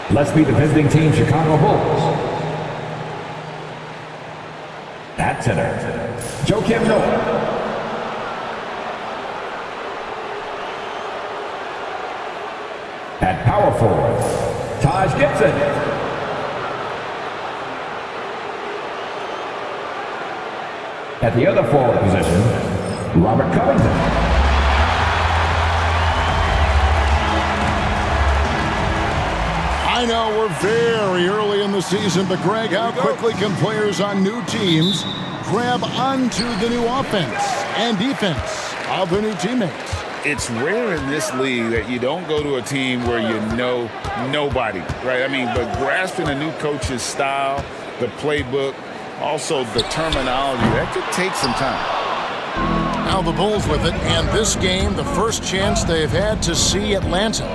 Let's meet the visiting team, Chicago Bulls. At center, Joakim Noah. At power forward, Taj Gibson. At the other forward position, Robert Covington. I know we're very early in the season, but Greg, how quickly can players on new teams grab onto the new offense and defense of their new teammates? It's rare in this league that you don't go to a team where you know nobody, right? I mean, but grasping a new coach's style, the playbook, also the terminology, that could take some time. Now the Bulls with it, and this game, the first chance they've had to see Atlanta.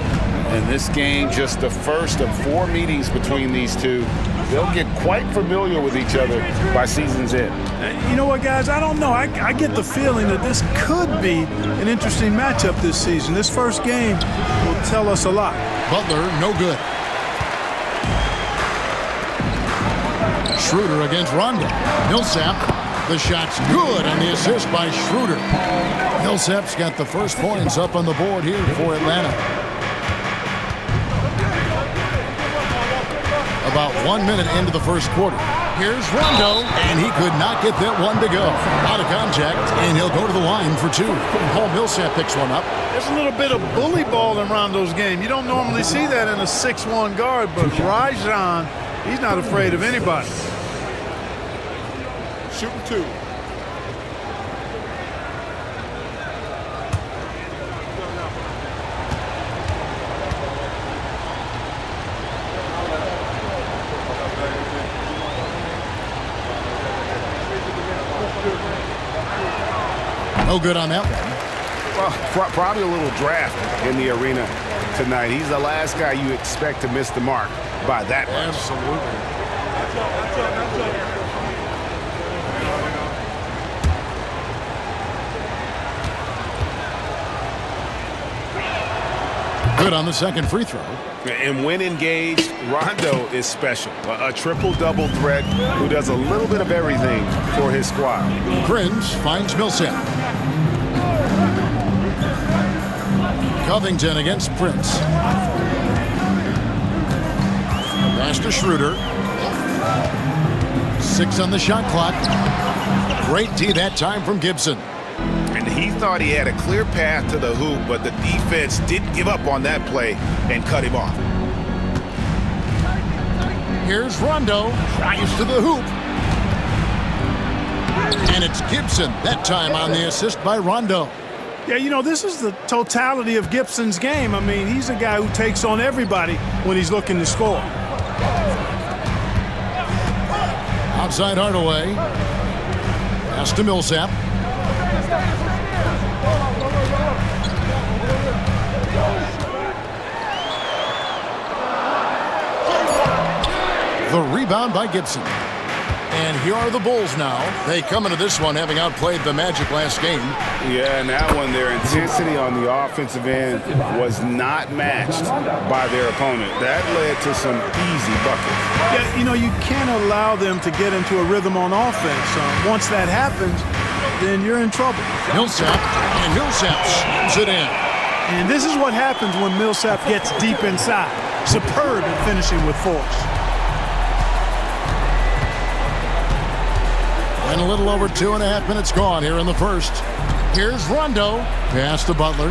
And this game, just the first of 4 meetings between these two. They'll get quite familiar with each other by season's end. You know what, guys? I don't know. I get the feeling that this could be an interesting matchup this season. This first game will tell us a lot. Butler, no good. Schroeder against Rondo. Millsap, the shot's good, and the assist by Schroeder. Millsap's got the first points up on the board here for Atlanta. About 1 minute into the first quarter. Here's Rondo, and he could not get that one to go. Out of contact, and he'll go to the line for 2. Paul Millsap picks one up. There's a little bit of bully ball in Rondo's game. You don't normally see that in a 6'1" guard, but Rajon, he's not afraid of anybody. Shooting 2. No good on that one. Well, probably a little draft in the arena tonight. He's the last guy you expect to miss the mark by that much. Absolutely. Good on the second free throw. And when engaged, Rondo is special. A triple-double threat who does a little bit of everything for his squad. Prince finds Millsap. Covington against Prince. Pass to Schroeder. 6 on the shot clock. Great D that time from Gibson. And he thought he had a clear path to the hoop, but the defense didn't give up on that play and cut him off. Here's Rondo. Drives to the hoop. And it's Gibson, that time on the assist by Rondo. Yeah, you know, this is the totality of Gibson's game. I mean, he's a guy who takes on everybody when he's looking to score. Outside Hardaway. Pass to Millsap. The rebound by Gibson. And here are the Bulls now. They come into this one having outplayed the Magic last game. Yeah, and that one, their intensity on the offensive end was not matched by their opponent. That led to some easy buckets. Yeah, you know, you can't allow them to get into a rhythm on offense. Once that happens, then you're in trouble. Millsap, and Millsap slams it in. And this is what happens when Millsap gets deep inside. Superb in finishing with force. And a little over 2.5 minutes gone here in the first. Here's Rondo. Pass to Butler.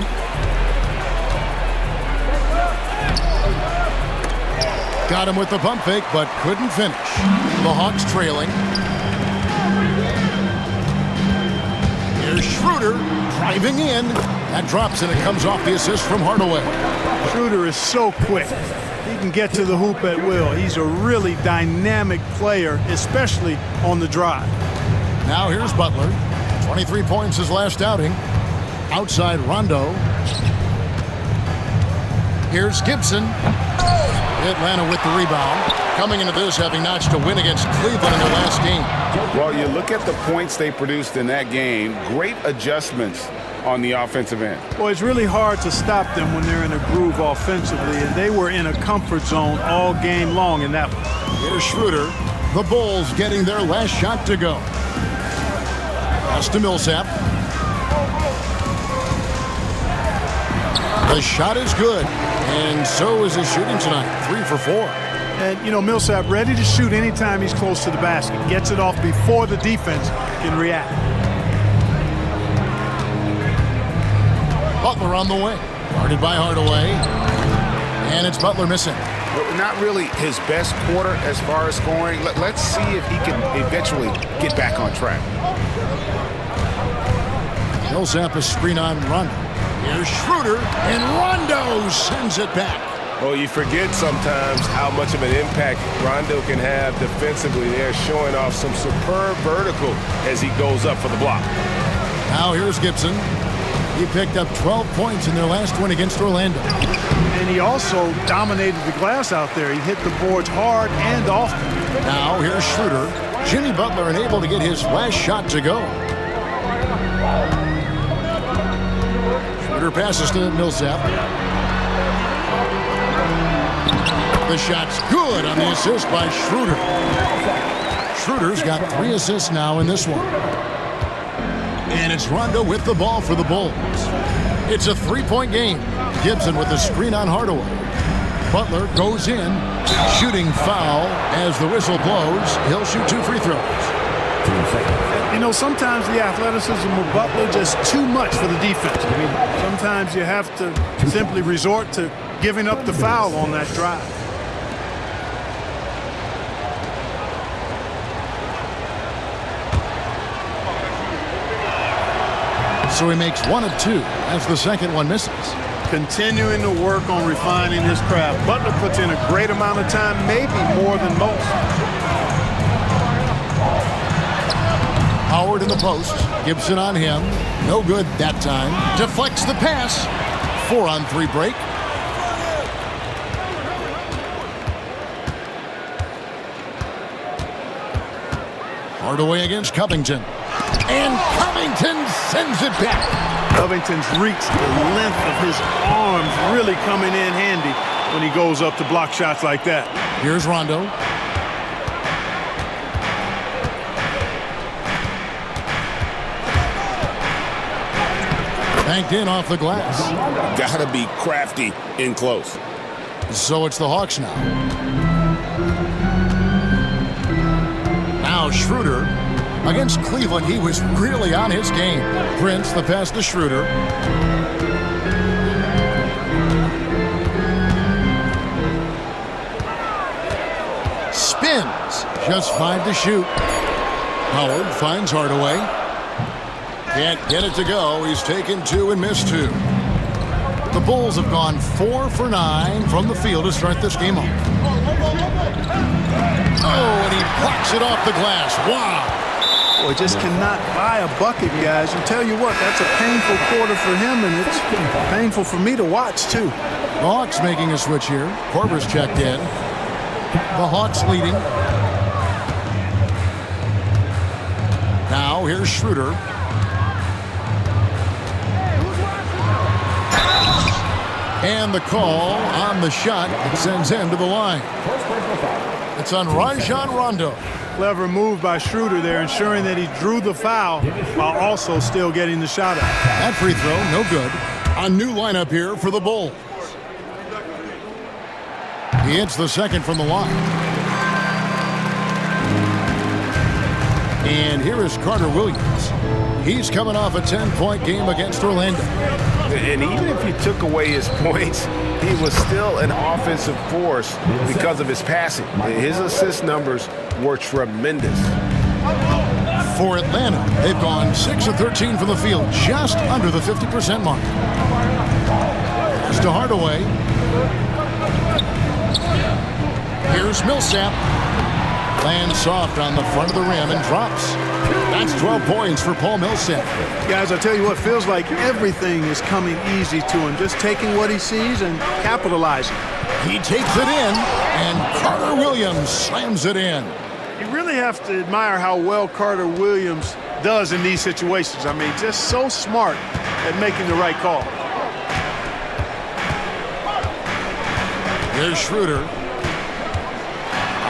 Got him with the pump fake, but couldn't finish. The Hawks trailing. Here's Schroeder driving in. That drops, and it comes off the assist from Hardaway. Schroeder is so quick. He can get to the hoop at will. He's a really dynamic player, especially on the drive. Now here's Butler. 23 points his last outing. Outside Rondo. Here's Gibson. Atlanta with the rebound. Coming into this having notched a win against Cleveland in their last game. Well, you look at the points they produced in that game. Great adjustments on the offensive end. Well, it's really hard to stop them when they're in a groove offensively, and they were in a comfort zone all game long in that one. Here's Schroeder. The Bulls getting their last shot to go. Pass to Millsap. The shot is good, and so is his shooting tonight. 3 for 4. And, you know, Millsap ready to shoot anytime he's close to the basket. Gets it off before the defense can react. Butler on the way. Guarded by Hardaway. And it's Butler missing. Not really his best quarter as far as scoring. Let's see if he can eventually get back on track. Millsap a screen on Rondo. Here's Schroeder, and Rondo sends it back. Well, you forget sometimes how much of an impact Rondo can have defensively. They're showing off some superb vertical as he goes up for the block. Now here's Gibson. He picked up 12 points in their last win against Orlando. And he also dominated the glass out there. He hit the boards hard and often. Now here's Schroeder. Jimmy Butler unable to get his last shot to go. Schroeder passes to Millsap. The shot's good on the assist by Schroeder. Schroeder's got 3 assists now in this one. And it's Rondo with the ball for the Bulls. It's a 3-point game. Gibson with the screen on Hardaway. Butler goes in, shooting foul as the whistle blows. He'll shoot 2 free throws. You know, sometimes the athleticism of Butler just too much for the defense. Sometimes you have to simply resort to giving up the foul on that drive. So he makes 1 of 2 as the second one misses. Continuing to work on refining his craft. Butler puts in a great amount of time, maybe more than most. Howard in the post. Gibson on him. No good that time. Deflects the pass. 4-on-3 break. Hardaway against Covington. And Covington sends it back. Covington's reach, the length of his arms really coming in handy when he goes up to block shots like that. Here's Rondo. Banked in off the glass. Gotta be crafty in close. So it's the Hawks now. Now Schroeder. Against Cleveland, he was really on his game. Prince, the pass to Schroeder. Spins. Just 5 to shoot. Howard finds Hardaway. Can't get it to go. He's taken 2 and missed 2. The Bulls have gone 4 for 9 from the field to start this game off. Oh, and he blocks it off the glass. Wow. Boy, just cannot buy a bucket, guys. And tell you what, that's a painful quarter for him, and it's painful for me to watch, too. The Hawks making a switch here. Korver's checked in. The Hawks leading. Now here's Schroeder. And the call on the shot that sends him to the line. It's on Rajon Rondo. Clever move by Schroeder there, ensuring that he drew the foul while also still getting the shot up. That free throw, no good. A new lineup here for the Bulls. He hits the second from the line. And here is Carter Williams. He's coming off a 10-point game against Orlando. And even if you took away his points, he was still an offensive force because of his passing. His assist numbers were tremendous. For Atlanta, they've gone 6 of 13 from the field, just under the 50% mark. It's to Hardaway. Here's Millsap. Lands soft on the front of the rim and drops. That's 12 points for Paul Millsap. Guys, I tell you what, feels like everything is coming easy to him. Just taking what he sees and capitalizing. He takes it in, and Carter Williams slams it in. You really have to admire how well Carter Williams does in these situations. I mean, just so smart at making the right call. There's Schroeder.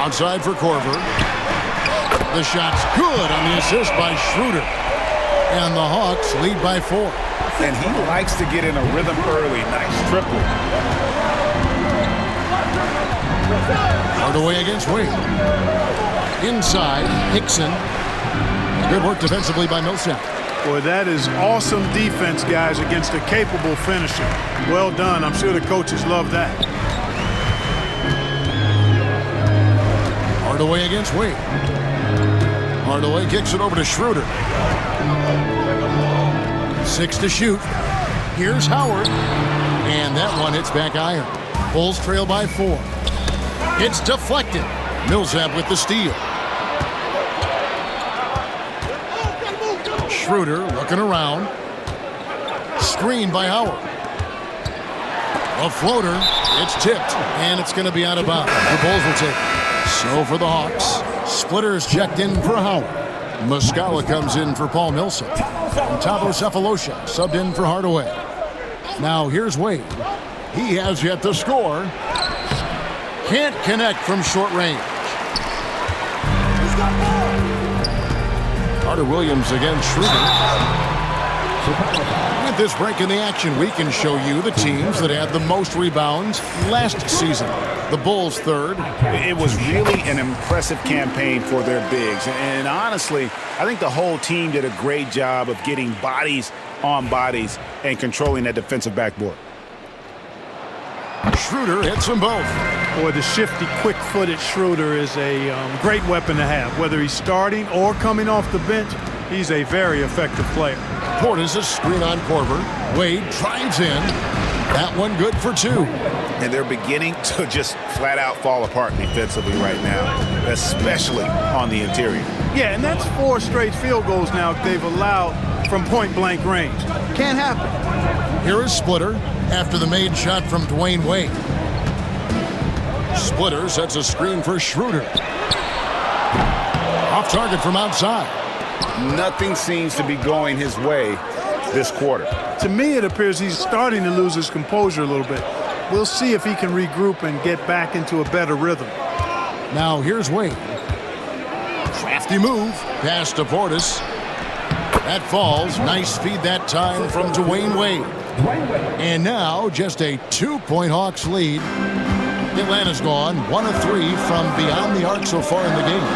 Outside for Korver. The shot's good on the assist by Schroeder. And the Hawks lead by 4. And he likes to get in a rhythm early. Nice triple. Hardaway against Wade. Inside, Hickson. Good work defensively by Millsap. Boy, that is awesome defense, guys, against a capable finisher. Well done. I'm sure the coaches love that. Hardaway against Wade. Hardaway kicks it over to Schroeder. 6 to shoot. Here's Howard. And that one hits back iron. Bulls trail by 4. It's deflected. Millsap with the steal. Schroeder looking around. Screen by Howard. A floater. It's tipped. And it's going to be out of bounds. The Bulls will take it. So for the Hawks, Splitter's checked in for Howard. Muscala comes in for Paul Millsap. And Tabo Cephalosha subbed in for Hardaway. Now here's Wade. He has yet to score. Can't connect from short range. Carter Williams against Schroeder. With this break in the action, we can show you the teams that had the most rebounds last season. The Bulls third. It was really an impressive campaign for their bigs. And honestly, I think the whole team did a great job of getting bodies on bodies and controlling that defensive backboard. Schroeder hits them both. Boy, the shifty, quick-footed Schroeder is a great weapon to have. Whether he's starting or coming off the bench, he's a very effective player. Portis a screen on Korver. Wade drives in. That one good for 2. And they're beginning to just flat out fall apart defensively right now, especially on the interior. Yeah, and that's 4 straight field goals now they've allowed from point-blank range. Can't happen. Here is Splitter after the made shot from Dwayne Wade. Splitter sets a screen for Schroeder. Off target from outside. Nothing seems to be going his way this quarter. To me, it appears he's starting to lose his composure a little bit. We'll see if he can regroup and get back into a better rhythm. Now here's Wade. Crafty move. Pass to Portis. That falls. Nice feed that time from Dwayne Wade. And now just a 2-point Hawks lead. Atlanta's gone 1 of 3 from beyond the arc so far in the game.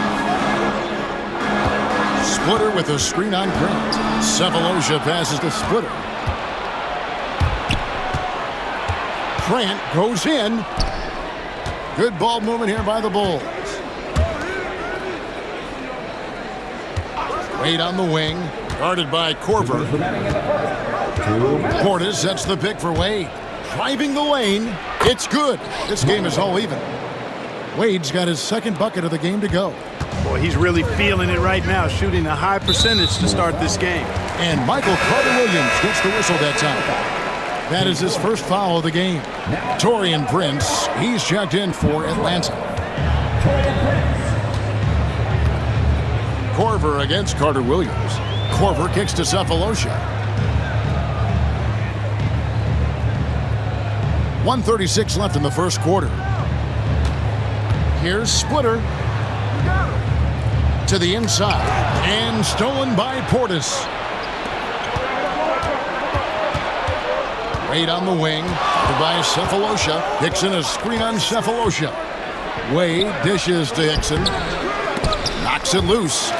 Splitter with a screen on Grant. Cephalosha passes to Splitter. Grant goes in. Good ball movement here by the Bulls. Wade on the wing, guarded by Korver. Portis sets the pick for Wade. Driving the lane. It's good. This game is all even. Wade's got his second bucket of the game to go. Boy, he's really feeling it right now, shooting a high percentage to start this game. And Michael Carter-Williams gets the whistle that time. That is his first foul of the game. Taurean Prince, he's checked in for Atlanta. Korver against Carter-Williams. Korver kicks to Cephalosha. 1:36 left in the first quarter. Here's Splitter. To the inside. And stolen by Portis. Wade on the wing. By Cephalosha. Hickson a screen on Cephalosha. Wade dishes to Hickson. Knocks it loose.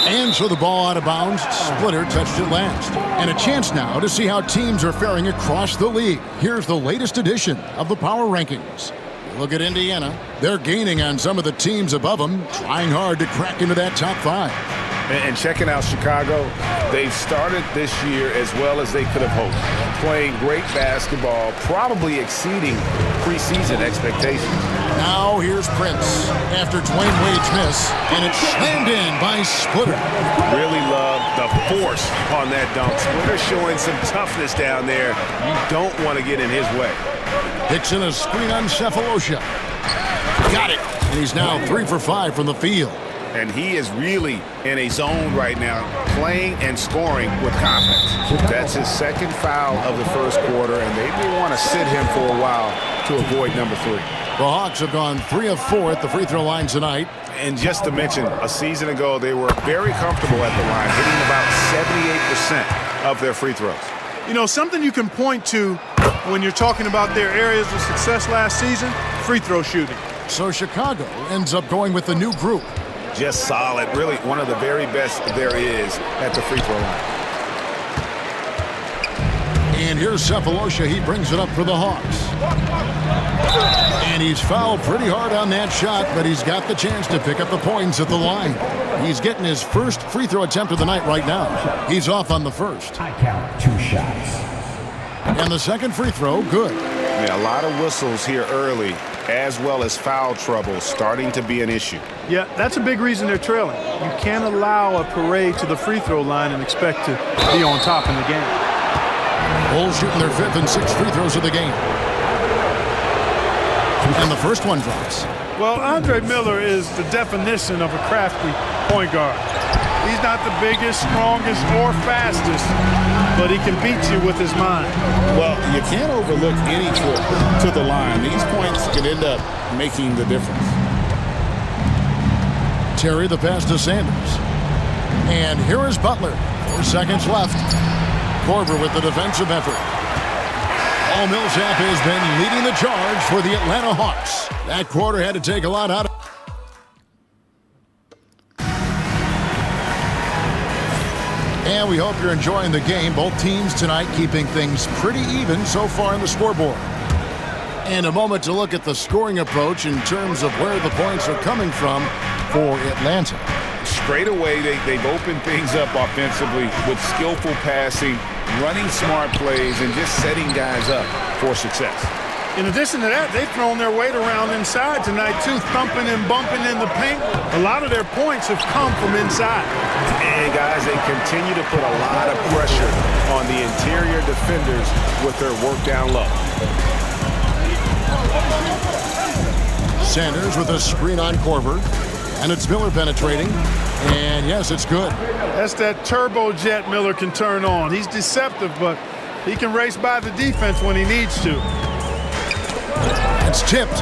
And so the ball out of bounds. Splitter touched it last. And a chance now to see how teams are faring across the league. Here's the latest edition of the Power Rankings. Look at Indiana. They're gaining on some of the teams above them, trying hard to crack into that top 5. And checking out Chicago, they've started this year as well as they could have hoped. Playing great basketball, probably exceeding preseason expectations. Now here's Prince after Dwayne Wade's miss, and it's slammed in by Splitter. Really love the force on that dunk. Splitter showing some toughness down there. You don't want to get in his way. Hickson a screen on Cephalosha. Got it. And he's now 3 for 5 from the field. And he is really in a zone right now, playing and scoring with confidence. That's his second foul of the first quarter, and they may want to sit him for a while to avoid number 3. The Hawks have gone 3 of 4 at the free throw line tonight. And just to mention, a season ago, they were very comfortable at the line, hitting about 78% of their free throws. You know, something you can point to when you're talking about their areas of success last season, free throw shooting. So Chicago ends up going with the new group. Just solid, really one of the very best there is at the free throw line. And here's Cephalosha. He brings it up for the Hawks. And he's fouled pretty hard on that shot, but he's got the chance to pick up the points at the line. He's getting his first free throw attempt of the night right now. He's off on the first. I count 2 shots. And the second free throw, good. Yeah, a lot of whistles here early, as well as foul trouble starting to be an issue. Yeah, that's a big reason they're trailing. You can't allow a parade to the free throw line and expect to be on top in the game. Bulls shooting their 5th and 6th free throws of the game. And the first one drops. Well, Andre Miller is the definition of a crafty point guard. He's not the biggest, strongest, or fastest, but he can beat you with his mind. Well, you can't overlook any trip to the line. These points can end up making the difference. Terry, the pass to Sanders. And here is Butler. 4 seconds left. Korver with the defensive effort. Paul Millsap has been leading the charge for the Atlanta Hawks. That quarter had to take a lot out of. And we hope you're enjoying the game. Both teams tonight keeping things pretty even so far in the scoreboard. And a moment to look at the scoring approach in terms of where the points are coming from for Atlanta. Straight away, they've opened things up offensively with skillful passing, running smart plays, and just setting guys up for success. In addition to that, they've thrown their weight around inside tonight, too, thumping and bumping in the paint. A lot of their points have come from inside. And, guys, they continue to put a lot of pressure on the interior defenders with their work down low. Sanders with a screen on Korver. And it's Miller penetrating. And, yes, it's good. That's that turbojet Miller can turn on. He's deceptive, but he can race by the defense when he needs to. It's tipped.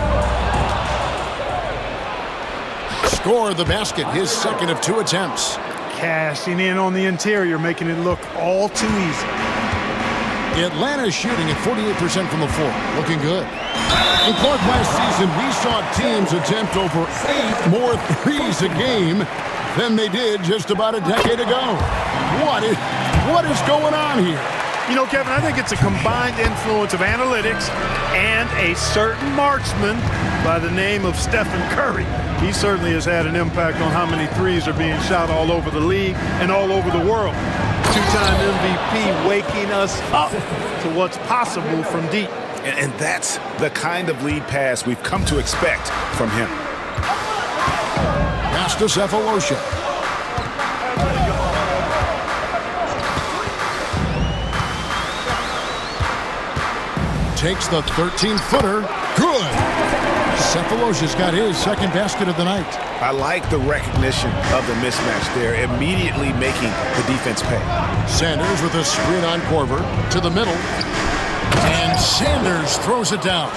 Score the basket, his second of 2 attempts. Cashing in on the interior, making it look all too easy. Atlanta's shooting at 48% from the floor. Looking good. In Clark, last season, we saw teams attempt over 8 more threes a game than they did just about a decade ago. What is going on here? You know, Kevin, I think it's a combined influence of analytics and a certain marksman by the name of Stephen Curry. He certainly has had an impact on how many threes are being shot all over the league and all over the world. 2-time MVP waking us up to what's possible from deep. And that's the kind of lead pass we've come to expect from him. Pass to Cephalosha. Takes the 13-footer. Good. Cephalosha's got his second basket of the night. I like the recognition of the mismatch there, immediately making the defense pay. Sanders with a screen on Korver to the middle. And Sanders throws it down.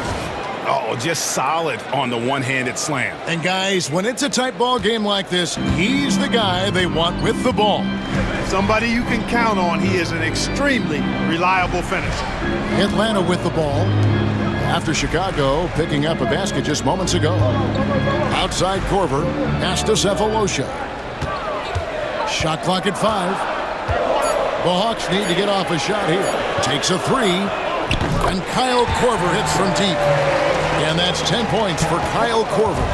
Oh, just solid on the one-handed slam. And guys, when it's a tight ball game like this, he's the guy they want with the ball. Somebody you can count on. He is an extremely reliable finisher. Atlanta with the ball. After Chicago picking up a basket just moments ago. Outside Korver, pass to Cephalosha. Shot clock at 5. The Hawks need to get off a shot here. Takes a 3. And Kyle Korver hits from deep. And that's 10 points for Kyle Korver.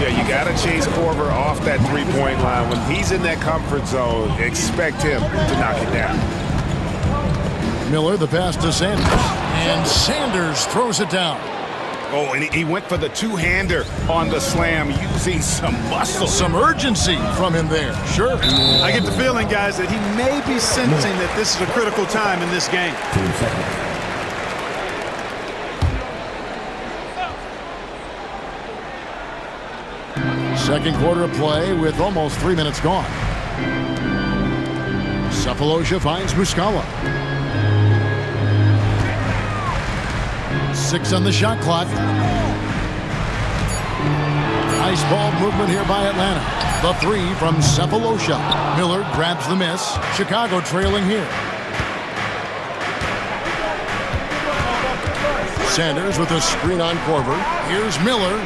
Yeah, you got to chase Korver off that three-point line. When he's in that comfort zone, expect him to knock it down. Miller, the pass to Sanders. And Sanders throws it down. Oh, and he went for the two-hander on the slam, using some muscle. Some urgency from him there. Sure. I get the feeling, guys, that he may be sensing that this is a critical time in this game. 2 seconds. Second quarter of play with almost 3 minutes gone. Cephalosha finds Muscala. 6 on the shot clock. Nice ball movement here by Atlanta. The 3 from Cephalosha. Miller grabs the miss. Chicago trailing here. Sanders with a screen on Korver. Here's Miller.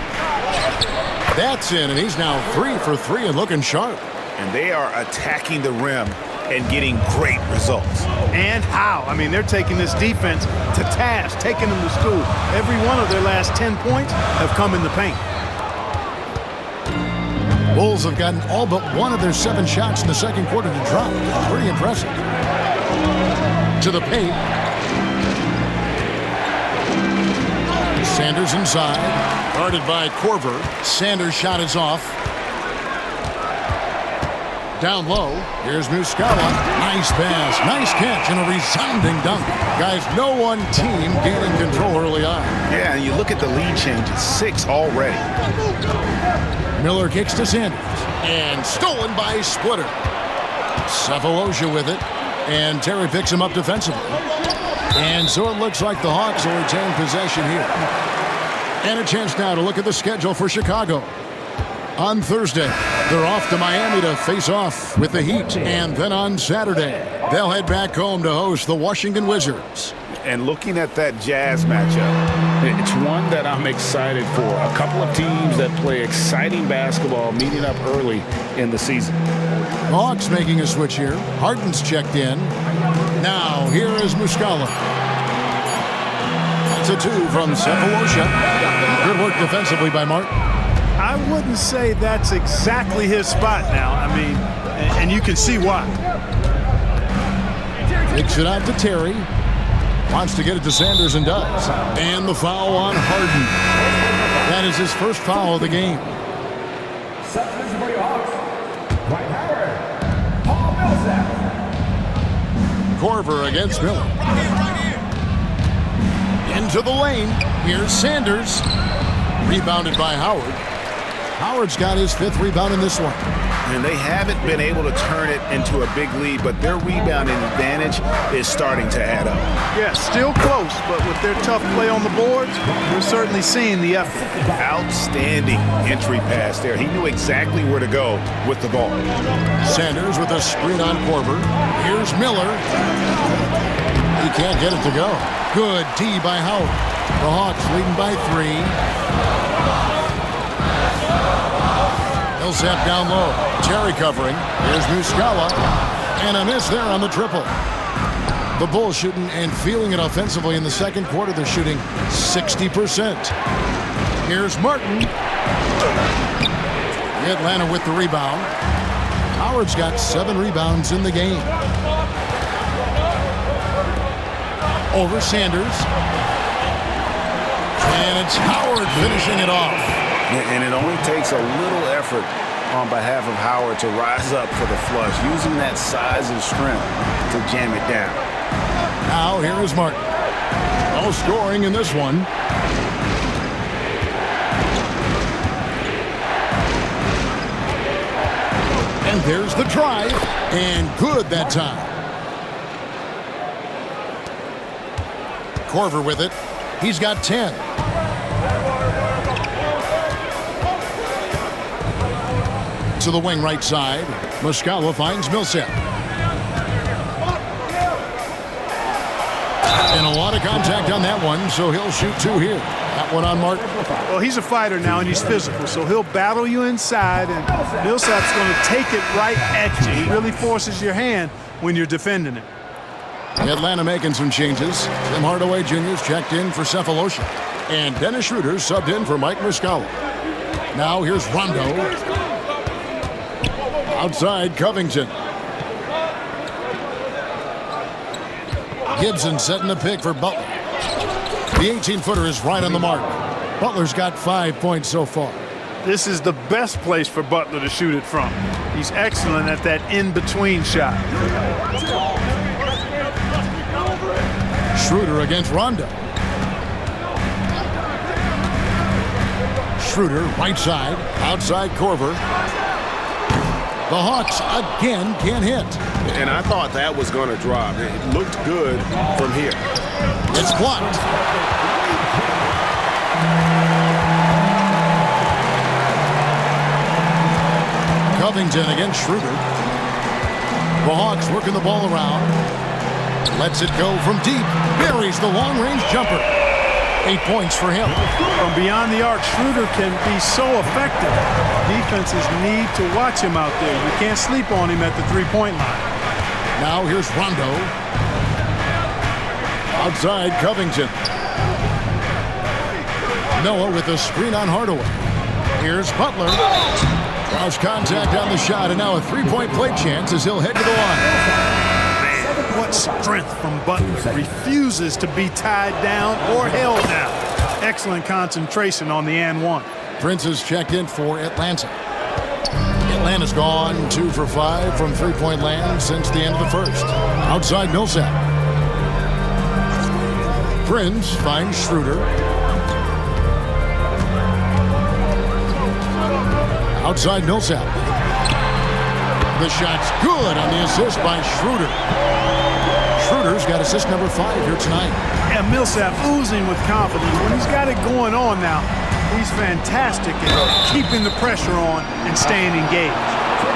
That's in, and he's now 3 for 3 and looking sharp. And they are attacking the rim and getting great results. And how? I mean, they're taking this defense to task, taking them to school. Every one of their last 10 points have come in the paint. Bulls have gotten all but one of their 7 shots in the second quarter to drop. Pretty impressive. To the paint. Sanders inside. Guarded by Korver. Sanders' shot is off. Down low. Here's Muscala. Nice pass. Nice catch and a resounding dunk. Guys, no one team gaining control early on. Yeah, and you look at the lead changes. 6 already. Miller kicks to Sanders. And stolen by Splitter. Cephalosha with it. And Terry picks him up defensively. And so it looks like the Hawks will retain possession here. And a chance now to look at the schedule for Chicago. On Thursday, they're off to Miami to face off with the Heat. And then on Saturday, they'll head back home to host the Washington Wizards. And looking at that Jazz matchup, It's one that I'm excited for. A couple of teams that play exciting basketball meeting up early in the season. Hawks making a switch here. Harden's checked in. Now, here is Muscala. That's a 2 from Cephalosha. Good work defensively by Martin. I wouldn't say that's exactly his spot now. I mean, and you can see why. Takes it out to Terry. Wants to get it to Sanders and does. And the foul on Harden. That is his first foul of the game. Substitution for your Hawks. Dwight Howard. Paul Millsap. Korver against Miller. Into the lane. Here's Sanders. Rebounded by Howard. Howard's got his 5th rebound in this one. and they haven't been able to turn it into a big lead, but their rebounding advantage is starting to add up. Yeah, still close, but with their tough play on the boards, we're certainly seeing the effort. Outstanding entry pass there. He knew exactly where to go with the ball. Sanders with a screen on Korver. Here's Miller. He can't get it to go. Good D by Howard. The Hawks leading by 3. Millsap down low. Terry covering. Here's Muscala. And a miss there on the triple. The Bulls shooting and feeling it offensively in the second quarter. They're shooting 60%. Here's Martin. Atlanta with the rebound. Howard's got 7 rebounds in the game. Over Sanders. And it's Howard finishing it off. And it only takes a little effort on behalf of Howard to rise up for the flush, using that size and strength to jam it down. Now here is Martin. No scoring in this one. And there's the drive. And good that time. Korver with it. He's got 10. To the wing right side. Muscala finds Millsap. And a lot of contact on that one, so he'll shoot 2 here. That one on Martin. Well, he's a fighter now, and he's physical, so he'll battle you inside, and Millsap's going to take it right at you. He really forces your hand when you're defending it. Atlanta making some changes. Tim Hardaway Jr.'s checked in for Cephalosha. And Dennis Schroeder subbed in for Mike Muscala. Now here's Rondo. Outside, Covington. Gibson setting the pick for Butler. The 18-footer is right on the mark. Butler's got 5 points so far. This is the best place for Butler to shoot it from. He's excellent at that in-between shot. Schroeder against Rondo. Schroeder, right side, outside Korver. The Hawks again can't hit. And I thought that was going to drop. It looked good from here. It's blocked. Covington against Schroeder. The Hawks working the ball around. Lets it go from deep. Buries the long-range jumper. 8 points for him. From beyond the arc, Schroeder can be so effective. Defenses need to watch him out there. You can't sleep on him at the three-point line. Now here's Rondo. Outside Covington. Noah with a screen on Hardaway. Here's Butler. Draws contact on the shot, and now a three-point play chance as he'll head to the line. What strength from Butler. Refuses to be tied down or held down. Excellent concentration on the and one. Prince has checked in for Atlanta. Atlanta's gone 2 for 5 from three-point land since the end of the first. Outside Millsap. Prince finds Schroeder. Outside Millsap. The shot's good on the assist by Schroeder. Schroeder's got assist number 5 here tonight. And Millsap oozing with confidence. When he's got it going on now, he's fantastic at keeping the pressure on and staying engaged.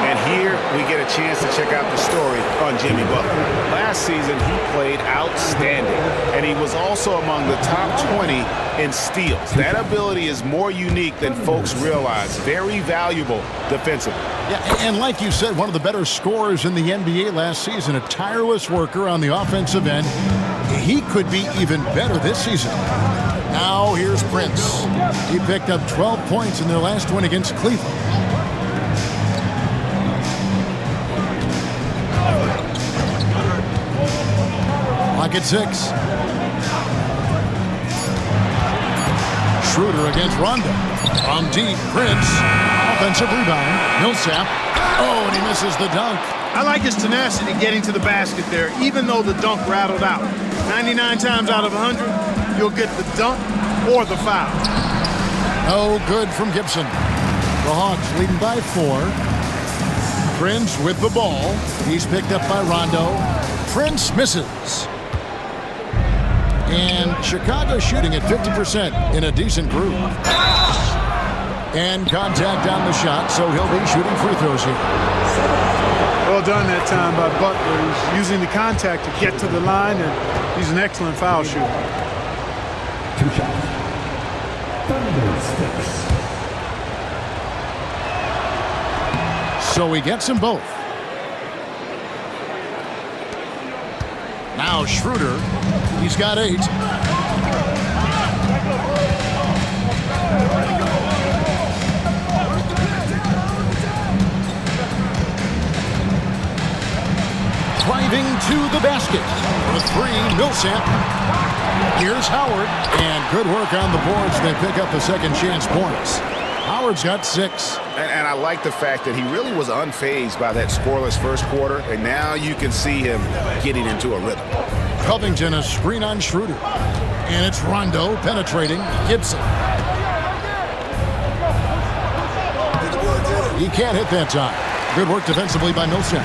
And here we get a chance to check out the story on Jimmy Butler. Last season, he played outstanding, and he was also among the top 20 in steals. That ability is more unique than folks realize. Very valuable defensively. Yeah, and like you said, one of the better scorers in the NBA last season, a tireless worker on the offensive end. He could be even better this season. Now here's Prince. He picked up 12 points in their last win against Cleveland. Lock at 6. Schroeder against Rondo. From deep, Prince. Offensive rebound. Millsap. Oh, and he misses the dunk. I like his tenacity getting to the basket there, even though the dunk rattled out. 99 times out of 100, you'll get the dunk or the foul. No good from Gibson. The Hawks leading by 4. Prince with the ball. He's picked up by Rondo. Prince misses. And Chicago shooting at 50% in a decent groove. And contact on the shot, so he'll be shooting free throws here. Well done that time by Butler. He's using the contact to get to the line, and he's an excellent foul shooter. 2 shots. Thunder 6. So he gets them both. Now Schroeder, he's got 8. Driving to the basket. For 3, Millsap. Here's Howard. And good work on the boards. They pick up the second chance points. Howard's got 6. And I like the fact that he really was unfazed by that scoreless first quarter, and now you can see him getting into a rhythm. Covington, a screen on Schroeder. And it's Rondo penetrating Gibson. He can't hit that time. Good work defensively by Millsap.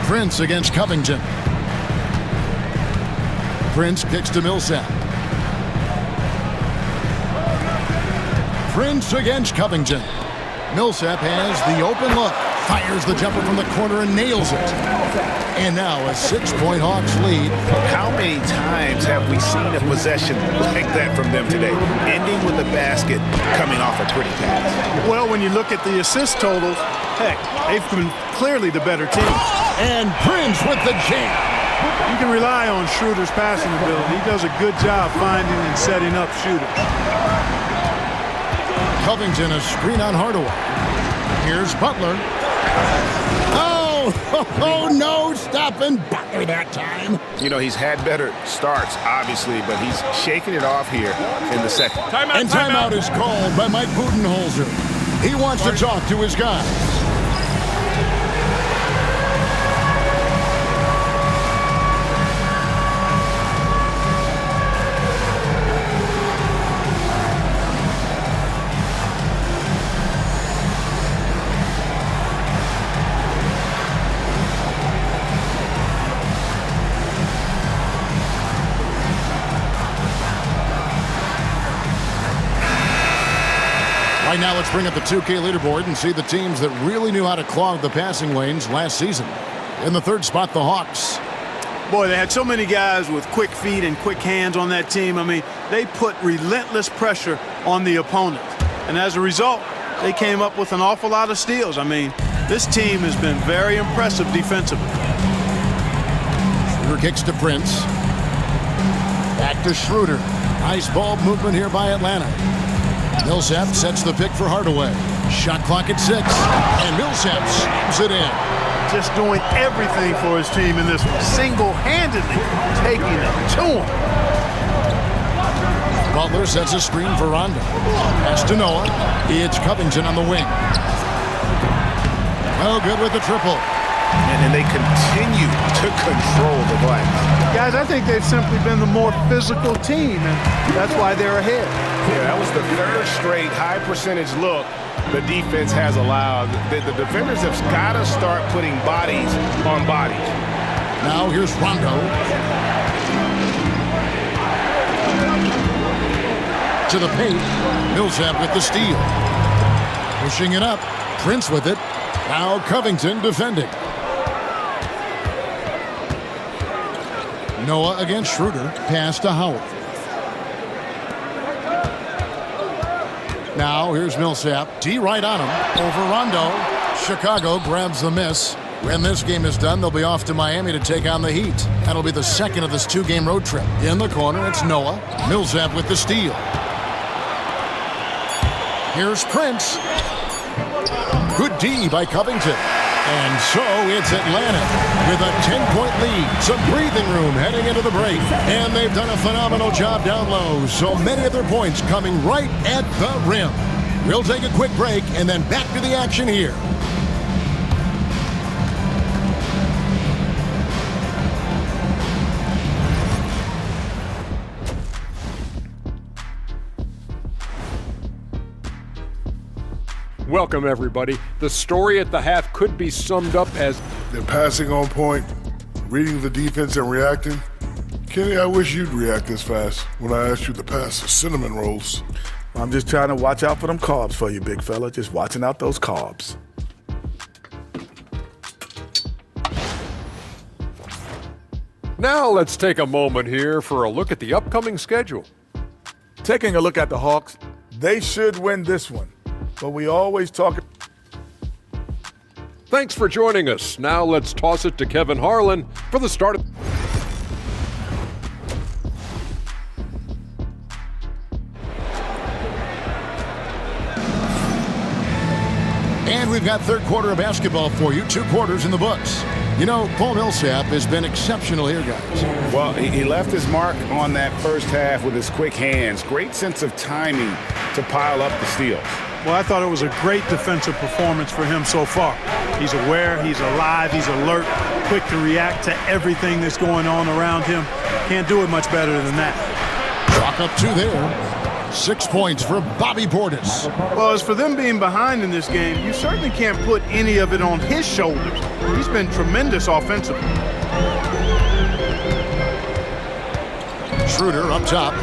Prince against Covington. Prince kicks to Millsap. Prince against Covington. Millsap has the open look. Fires the jumper from the corner and nails it. And now a 6-point Hawks lead. How many times have we seen a possession like that from them today? Ending with a basket, coming off a pretty pass. Well, when you look at the assist totals, heck, they've been clearly the better team. And Prince with the jam. You can rely on Schroeder's passing ability. He does a good job finding and setting up shooters. Covington, a screen on Hardaway. Here's Butler. Oh, no, stopping Butler that time. You know, he's had better starts, obviously, but he's shaking it off here in the second. And timeout is called by Mike Budenholzer. He wants to talk to his guys. Right now, let's bring up the 2K leaderboard and see the teams that really knew how to clog the passing lanes last season. In the third spot, the Hawks. Boy, they had so many guys with quick feet and quick hands on that team. I mean, they put relentless pressure on the opponent. And as a result, they came up with an awful lot of steals. I mean, this team has been very impressive defensively. Schroeder kicks to Prince. Back to Schroeder. Nice ball movement here by Atlanta. Millsap sets the pick for Hardaway. Shot clock at 6. And Millsap slams it in. Just doing everything for his team in this one. Single-handedly taking it to him. Butler sets a screen for Rondo. Pass to Noah. It's Covington on the wing. Oh, good with the triple. And they continue to control the glass. Guys, I think they've simply been the more physical team, and that's why they're ahead. Yeah, that was the third straight high-percentage look the defense has allowed. The defenders have got to start putting bodies on bodies. Now here's Rondo. To the paint. Millsap with the steal. Pushing it up. Prince with it. Now Covington defending. Noah against Schroeder. Pass to Howard. Now here's Millsap. D right on him. Over Rondo. Chicago grabs the miss. When this game is done, they'll be off to Miami to take on the Heat. That'll be the second of this 2-game road trip. In the corner, it's Noah. Millsap with the steal. Here's Prince. Good D by Covington. And so it's Atlanta with a 10-point lead. Some breathing room heading into the break. And they've done a phenomenal job down low. So many of their points coming right at the rim. We'll take a quick break and then back to the action here. Welcome, everybody. The story at the half could be summed up as they're passing on point, reading the defense and reacting. Kenny, I wish you'd react this fast when I asked you to pass the cinnamon rolls. I'm just trying to watch out for them carbs for you, big fella. Just watching out those carbs. Now let's take a moment here for a look at the upcoming schedule. Taking a look at the Hawks, they should win this one. But we always talk. Thanks for joining us. Now let's toss it to Kevin Harlan for the start of... And we've got third quarter of basketball for you. 2 quarters in the books. You know, Paul Millsap has been exceptional here, guys. Well, he left his mark on that first half with his quick hands. Great sense of timing to pile up the steals. Well, I thought it was a great defensive performance for him so far. He's aware, he's alive, he's alert, quick to react to everything that's going on around him. Can't do it much better than that. Chalk up 2 there. 6 points for Bobby Portis. Well, as for them being behind in this game, you certainly can't put any of it on his shoulders. He's been tremendous offensively. Schroeder up top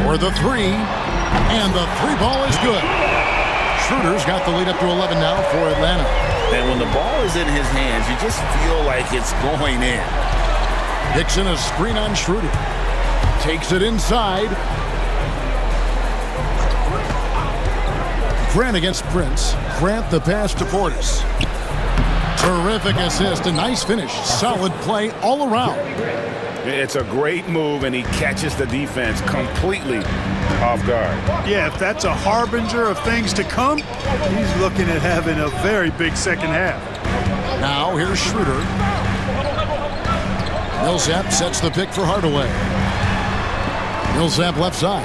for the 3. And the 3 ball is good. Schroeder's got the lead up to 11 now for Atlanta. And when the ball is in his hands, you just feel like it's going in. Dixon a screen on Schroeder. Takes it inside. Grant against Prince. Grant the pass to Portis. Terrific assist. A nice finish. Solid play all around. It's a great move, and he catches the defense completely off guard. Yeah, if that's a harbinger of things to come, he's looking at having a very big second half. Now here's Schroeder. Millsap sets the pick for Hardaway. Millsap left side.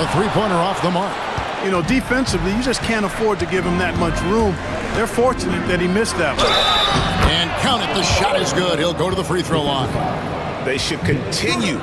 A 3-pointer off the mark. You know, defensively, you just can't afford to give him that much room. They're fortunate that he missed that one. And count it, the shot is good. He'll go to the free throw line. They should continue.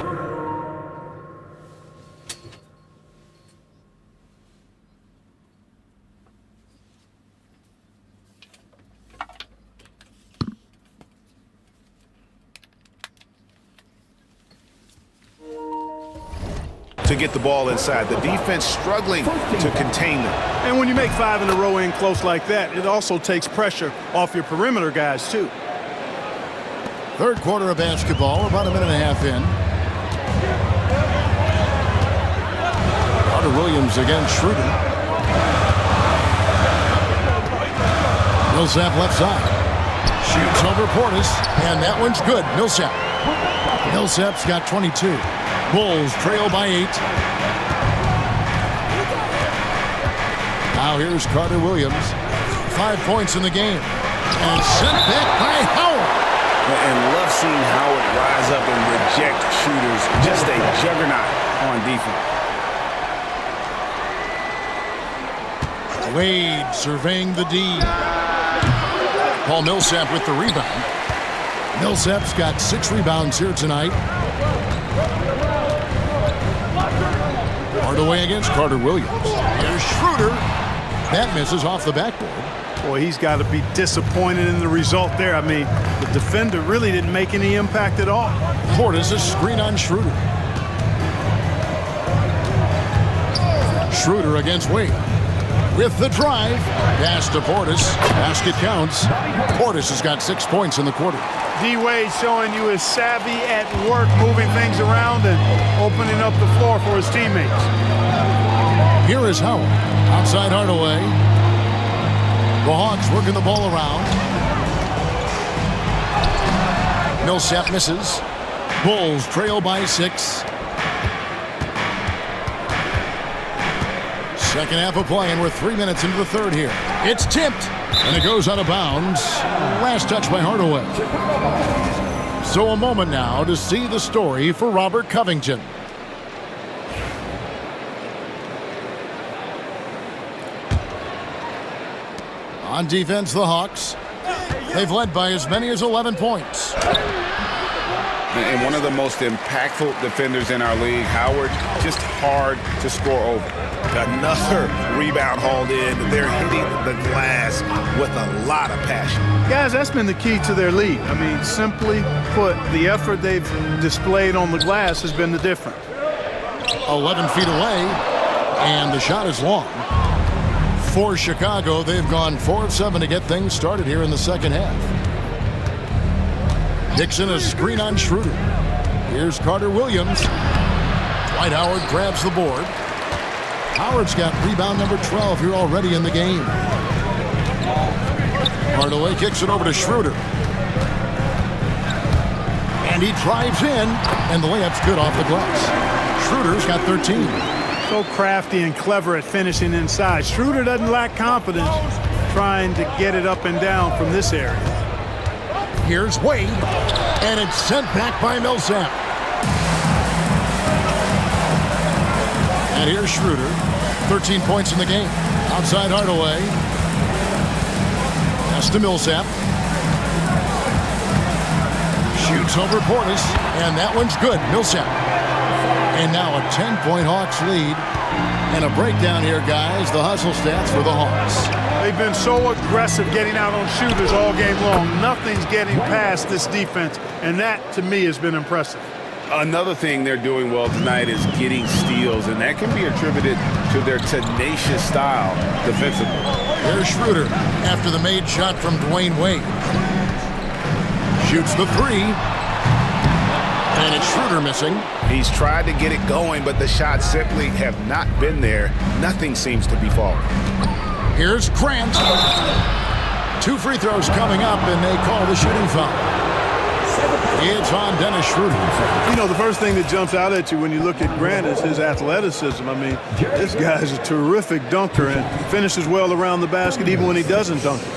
to get the ball inside. The defense struggling to contain them. And when you make 5 in a row in close like that, it also takes pressure off your perimeter guys, too. Third quarter of basketball, about a minute and a half in. Carter Williams against Schroeder. Millsap left side. Shoots over Portis, and that one's good. Millsap. Millsap's got 22. Bulls trail by 8. Now here's Carter Williams. 5 points in the game. And sent back by Howard. And love seeing Howard rise up and reject shooters. Just a juggernaut on defense. Wade surveying the D. Paul Millsap with the rebound. Millsap's got 6 rebounds here tonight. Hardaway against Carter Williams. Here's Schroeder. That misses off the backboard. Boy, he's got to be disappointed in the result there. I mean, the defender really didn't make any impact at all. Portis, a screen on Schroeder. Schroeder against Wade. With the drive. Pass to Portis. Basket counts. Portis has got 6 points in the quarter. D-Wade showing you his savvy at work, moving things around and opening up the floor for his teammates. Here is Howard. Outside Hardaway. The Hawks working the ball around. Millsap misses. Bulls trail by 6. Second half of play, and we're 3 minutes into the third here. It's tipped, and it goes out of bounds. Last touch by Hardaway. So a moment now to see the story for Robert Covington. On defense, the Hawks. They've led by as many as 11 points. And one of the most impactful defenders in our league, Howard, just hard to score over. Another rebound hauled in. They're hitting the glass with a lot of passion. Guys, that's been the key to their lead. I mean, simply put, the effort they've displayed on the glass has been the difference. 11 feet away, and the shot is long. For Chicago, they've gone 4 of 7 to get things started here in the second half. Dixon, a screen on Schroeder. Here's Carter Williams. Dwight Howard grabs the board. Howard's got rebound number 12 here already in the game. Hardaway kicks it over to Schroeder. And he drives in, and the layup's good off the glass. Schroeder's got 13. So crafty and clever at finishing inside. Schroeder doesn't lack confidence trying to get it up and down from this area. Here's Wade, and it's sent back by Millsap. And here's Schroeder, 13 points in the game. Outside Hardaway. Pass to Millsap. Shoots over Portis, and that one's good. Millsap. And now a 10-point Hawks lead. And a breakdown here, guys. The hustle stats for the Hawks. They've been so aggressive getting out on shooters all game long. Nothing's getting past this defense, and that, to me, has been impressive. Another thing they're doing well tonight is getting steals, and that can be attributed to their tenacious style defensively. Here's Schroeder after the made shot from Dwayne Wade. Shoots the 3. And it's Schroeder missing. He's tried to get it going, but the shots simply have not been there. Nothing seems to be falling. Here's Grant. 2 free throws coming up, and they call the shooting foul. It's on Dennis Schroeder. You know, the first thing that jumps out at you when you look at Grant is his athleticism. I mean, this guy's a terrific dunker and finishes well around the basket even when he doesn't dunk it.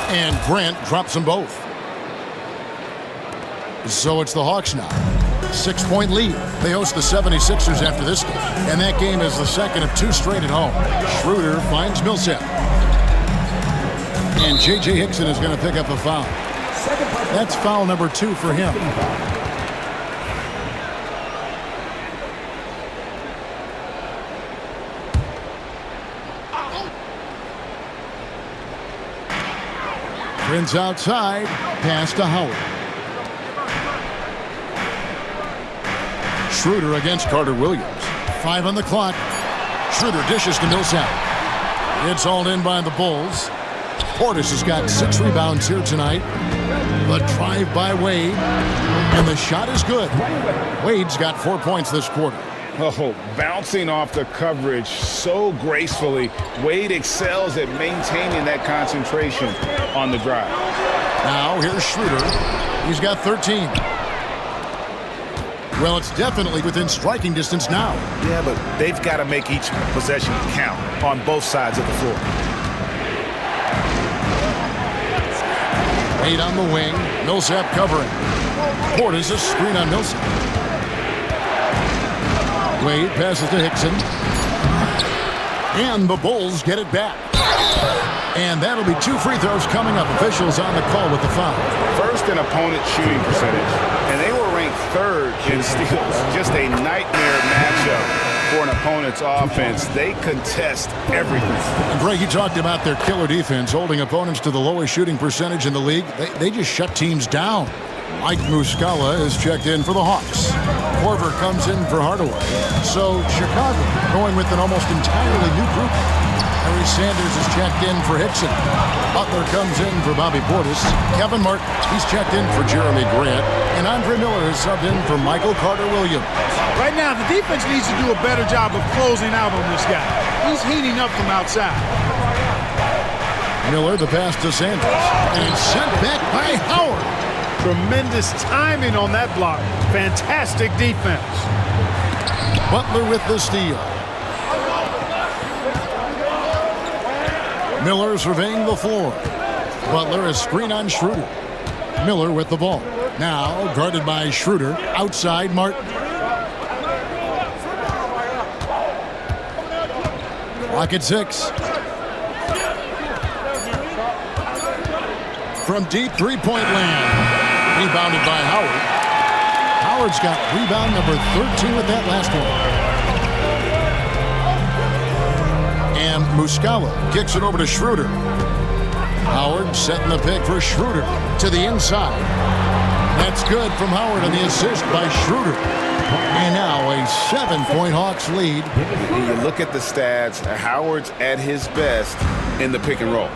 And Grant drops them both. So it's the Hawks now. 6-point lead. They host the 76ers after this game. And that game is the second of 2 straight at home. Schroeder finds Millsap. And J.J. Hickson is going to pick up a foul. That's foul number 2 for him. Prince outside. Pass to Howard. Schroeder against Carter Williams. 5 on the clock. Schroeder dishes to Millsap. It's hauled in by the Bulls. Portis has got 6 rebounds here tonight. The drive by Wade. And the shot is good. Wade's got 4 points this quarter. Oh, bouncing off the coverage so gracefully. Wade excels at maintaining that concentration on the drive. Now here's Schroeder. He's got 13. Well, it's definitely within striking distance now. Yeah, but they've got to make each possession count on both sides of the floor. Wade on the wing. Millsap covering. Portis a screen on Millsap. Wade passes to Hickson. And the Bulls get it back. And that'll be 2 free throws coming up. Officials on the call with the foul. First in opponent shooting percentage. And they were ranked 3rd in steals. Just a nightmare matchup for an opponent's offense. They contest everything. And Greg, you talked about their killer defense, holding opponents to the lowest shooting percentage in the league. They just shut teams down. Mike Muscala is checked in for the Hawks. Korver comes in for Hardaway. So Chicago going with an almost entirely new group. Harry Sanders is checked in for Hickson. Butler comes in for Bobby Portis. Kevin Martin, he's checked in for Jeremy Grant. And Andre Miller is subbed in for Michael Carter-Williams. Right now, the defense needs to do a better job of closing out on this guy. He's heating up from outside. Miller, the pass to Sanders. And sent back by Howard. Tremendous timing on that block. Fantastic defense. Butler with the steal. Miller surveying the floor. Butler a screen on Schroeder. Miller with the ball. Now guarded by Schroeder. Outside Martin. Clock at 6. From deep three-point land. Rebounded by Howard. Howard's got rebound number 13 with that last one. And Muscala kicks it over to Schroeder. Howard setting the pick for Schroeder to the inside. That's good from Howard on the assist by Schroeder. And now a 7-point Hawks lead. You look at the stats, Howard's at his best in the pick and roll.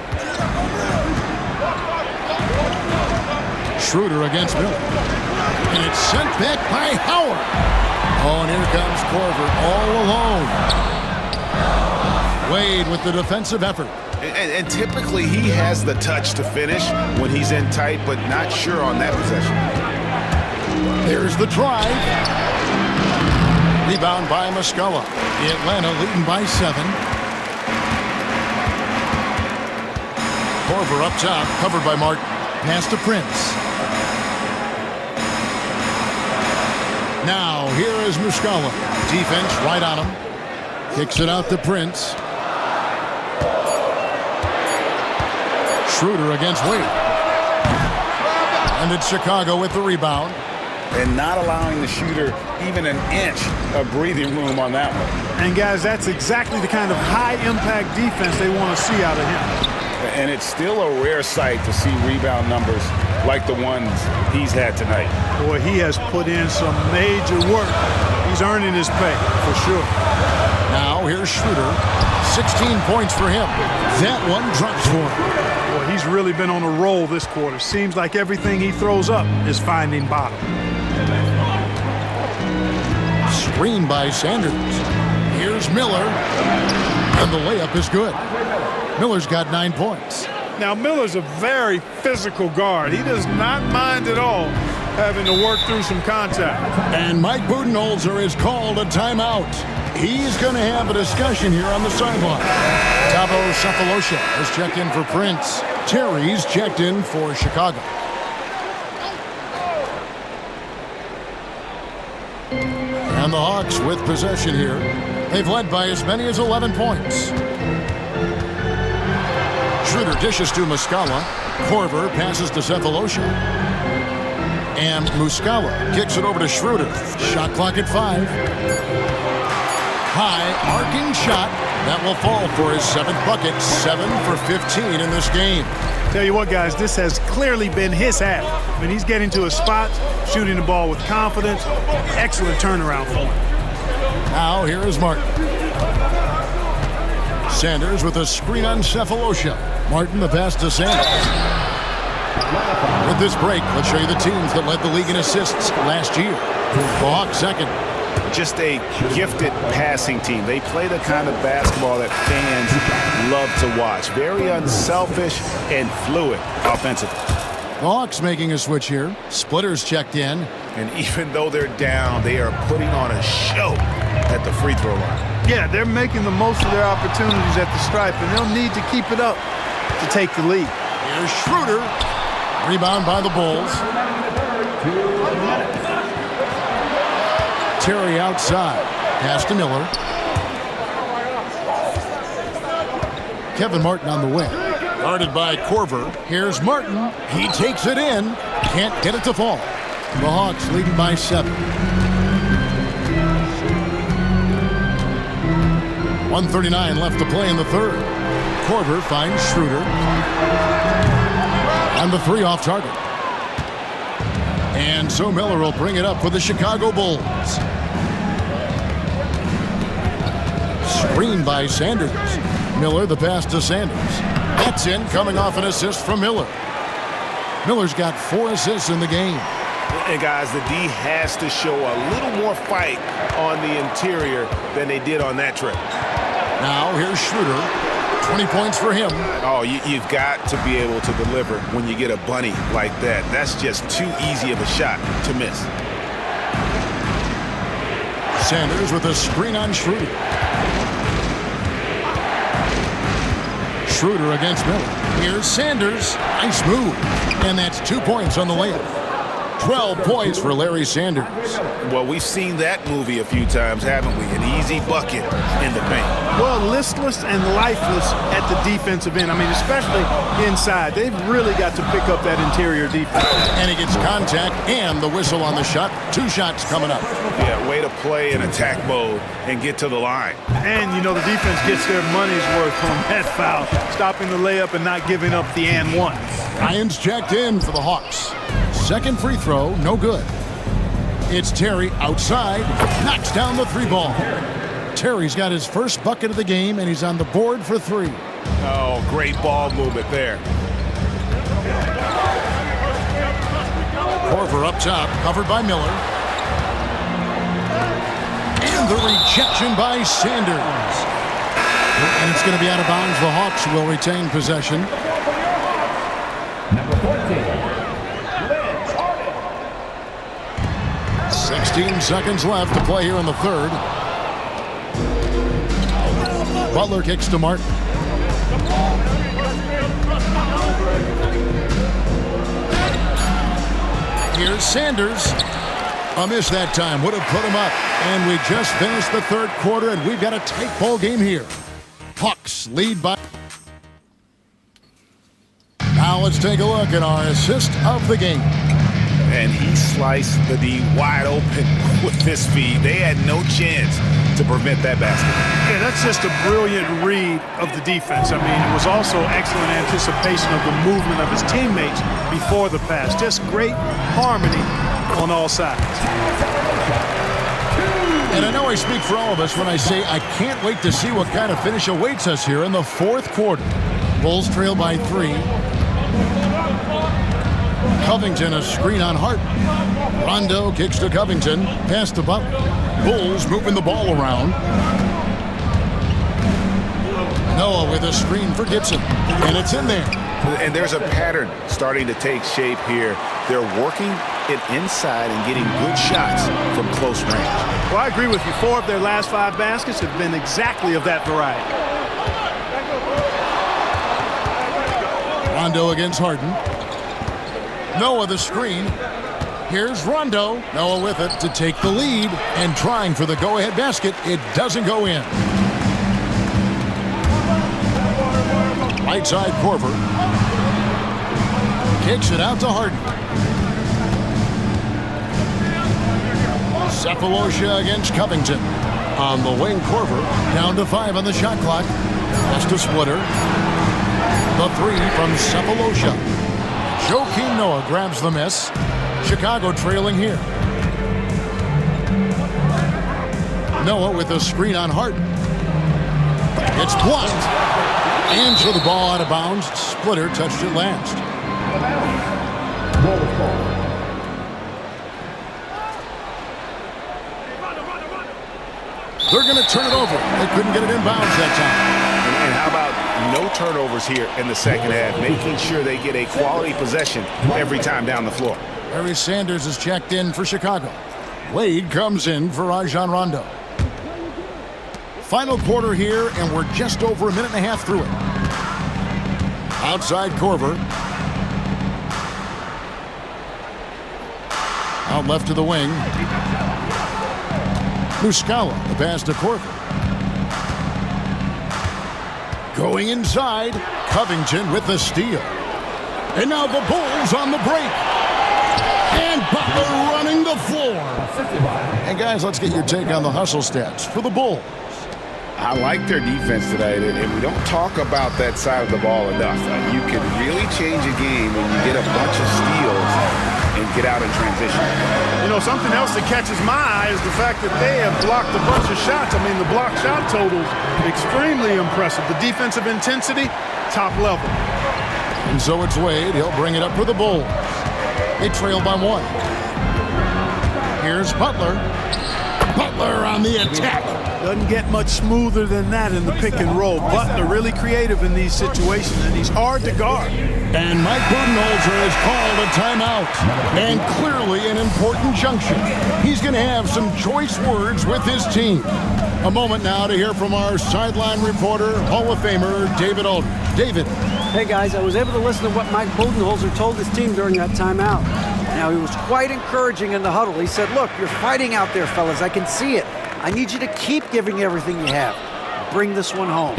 Schroeder against Miller. And it's sent back by Howard. Oh, and here comes Korver all alone. Wade with the defensive effort. And typically he has the touch to finish when he's in tight, but not sure on that possession. There's the drive. Rebound by Muscala. Atlanta leading by 7. Korver up top, covered by Martin. Pass to Prince. Now, here is Muscala. Defense right on him. Kicks it out to Prince. Schroeder against Wade. And it's Chicago with the rebound. And not allowing the shooter even an inch of breathing room on that one. And, guys, that's exactly the kind of high-impact defense they want to see out of him. And it's still a rare sight to see rebound numbers like the ones he's had tonight. Boy, he has put in some major work. He's earning his pay, for sure. Now, here's Schroeder. 16 points for him. That one drops for him. Boy, he's really been on a roll this quarter. Seems like everything he throws up is finding bottom. Screen by Sanders. Here's Miller. And the layup is good. Miller's got 9 points. Now, Miller's a very physical guard. He does not mind at all having to work through some contact. And Mike Budenholzer is called a timeout. He's going to have a discussion here on the sideline. Tavo Cephalosha has checked in for Prince. Terry's checked in for Chicago. And the Hawks with possession here. They've led by as many as 11 points. Schroeder dishes to Muscala. Korver passes to Cephalosha. And Muscala kicks it over to Schroeder. Shot clock at 5. High arcing shot. That will fall for his 7th bucket, 7 for 15 in this game. Tell you what, guys, this has clearly been his half. I mean, he's getting to his spot, shooting the ball with confidence. Excellent turnaround for him. Now, here is Martin. Sanders with a screen on Cephalosha. Martin, the pass to Sanders. With this break, let's show you the teams that led the league in assists last year. The Hawks second. Just a gifted passing team. They play the kind of basketball that fans love to watch. Very unselfish and fluid offensively. The Hawks making a switch here. Splitters checked in. And even though they're down, they are putting on a show at the free throw line. Yeah, they're making the most of their opportunities at the stripe, and they'll need to keep it up to take the lead. Here's Schroeder. Rebound by the Bulls. Terry outside. Pass to Miller. Kevin Martin on the wing. Guarded by Korver. Here's Martin. He takes it in. Can't get it to fall. The Hawks leading by 7. 1:39 left to play in the third. Korver finds Schroeder. And the 3 off target. And so Miller will bring it up for the Chicago Bulls. Screened by Sanders. Miller, the pass to Sanders. That's in, coming off an assist from Miller. Miller's got 4 assists in the game. And guys, the D has to show a little more fight on the interior than they did on that trip. Now here's Schroeder. 20 points for him. Oh, you've got to be able to deliver when you get a bunny like that. That's just too easy of a shot to miss. Sanders with a screen on Schroeder. Schroeder against Miller. Here's Sanders. Nice move. And that's 2 points on the layup. 12 points for Larry Sanders. Well, we've seen that movie a few times, haven't we? An easy bucket in the paint. Well, listless and lifeless at the defensive end. I mean, especially inside. They've really got to pick up that interior defense. And he gets contact and the whistle on the shot. 2 shots coming up. Yeah, way to play in attack mode and get to the line. And, you know, the defense gets their money's worth on that foul. Stopping the layup and not giving up the and one. Ryan's checked in for the Hawks. Second free throw, no good. It's Terry outside, knocks down the 3 ball. Terry's got his first bucket of the game, and he's on the board for 3. Oh, great ball movement there. Korver up top, covered by Miller. And the rejection by Sanders. And it's going to be out of bounds. The Hawks will retain possession. Number 14. 16 seconds left to play here in the third. Butler kicks to Martin. Here's Sanders. A miss that time. Would have put him up. And we just finished the third quarter, and we've got a tight ball game here. Hawks lead by... Now let's take a look at our assist of the game. And he sliced the D wide open with this feed. They had no chance to prevent that basket. Yeah, that's just a brilliant read of the defense. I mean, it was also excellent anticipation of the movement of his teammates before the pass. Just great harmony on all sides. And I know I speak for all of us when I say I can't wait to see what kind of finish awaits us here in the fourth quarter. Bulls trail by 3. Covington a screen on Hart. Rondo kicks to Covington. Pass to Butler. Bulls moving the ball around. Noah with a screen for Gibson. And it's in there. And there's a pattern starting to take shape here. They're working it inside and getting good shots from close range. Well, I agree with you. 4 of their last 5 baskets have been exactly of that variety. Rondo against Harden. Noah the screen. Here's Rondo. Noah with it to take the lead and trying for the go-ahead basket. It doesn't go in. Right side Korver. Kicks it out to Harden. Cephalosha against Covington. On the wing, Corver. Down to 5 on the shot clock. Pass to Splitter. The 3 from Cephalosha. Joakim Noah grabs the miss. Chicago trailing here. Noah with a screen on Harden. It's blocked. And so the ball out of bounds. Splitter touched it last. They're going to turn it over. They couldn't get it inbounds that time. And how about no turnovers here in the second half, making sure they get a quality possession every time down the floor. Barry Sanders is checked in for Chicago. Wade comes in for Rajon Rondo. Final quarter here, and we're just over a minute and a half through it. Outside Corver. Out left to the wing. Muscala, the pass to Corver. Going inside, Covington with the steal. And now the Bulls on the break. And Butler running the floor. And guys, let's get your take on the hustle stats for the Bulls. I like their defense tonight, and we don't talk about that side of the ball enough. You can really change a game when you get a bunch of steals and get out in transition. You know, something else that catches my eye is the fact that they have blocked a bunch of shots. I mean, the block shot totals, extremely impressive. The defensive intensity, top level. And so it's Wade. He'll bring it up for the Bulls. They trail by 1. Here's Butler. Butler on the attack. Doesn't get much smoother than that in the pick and roll. Butler really creative in these situations, and he's hard to guard. And Mike Budenholzer has called a timeout. And clearly an important junction. He's going to have some choice words with his team. A moment now to hear from our sideline reporter, Hall of Famer, David Aldridge. David. Hey, guys, I was able to listen to what Mike Budenholzer told his team during that timeout. Now, he was quite encouraging in the huddle. He said, look, you're fighting out there, fellas. I can see it. I need you to keep giving everything you have. Bring this one home.